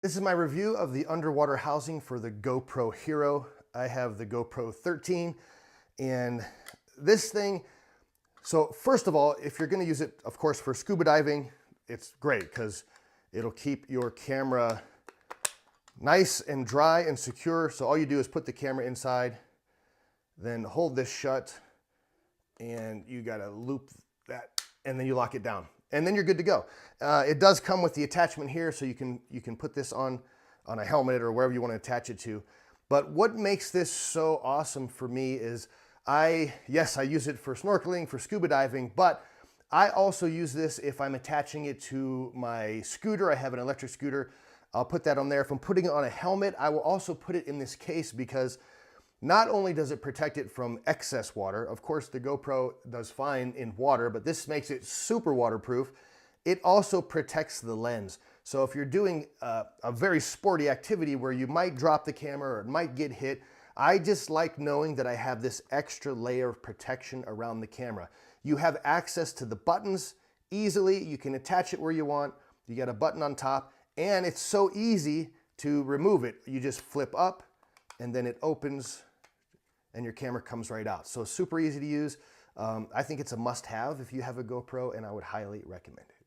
This is my review of the underwater housing for the GoPro Hero. I have the GoPro 13 and this thing, so first of all, if you're going to use it, of course, for scuba diving, it's great because it'll keep your camera nice and dry and secure. So all you do is put the camera inside, then hold this shut, and you got to loop that, and then you lock it down. And then you're good to go. It does come with the attachment here, so you can put this on a helmet or wherever you want to attach it to. But what makes this so awesome for me is yes, I use it for snorkeling, for scuba diving, but I also use this if I'm attaching it to my scooter. I have an electric scooter. I'll put that on there. If I'm putting it on a helmet, I will also put it in this case because not only does it protect it from excess water, of course the GoPro does fine in water, but this makes it super waterproof. It also protects the lens. So if you're doing a very sporty activity where you might drop the camera or it might get hit, I just like knowing that I have this extra layer of protection around the camera. You have access to the buttons easily. You can attach it where you want. You got a button on top, and it's so easy to remove it. You just flip up and then it opens and your camera comes right out. So super easy to use. I think it's a must-have if you have a GoPro, and I would highly recommend it.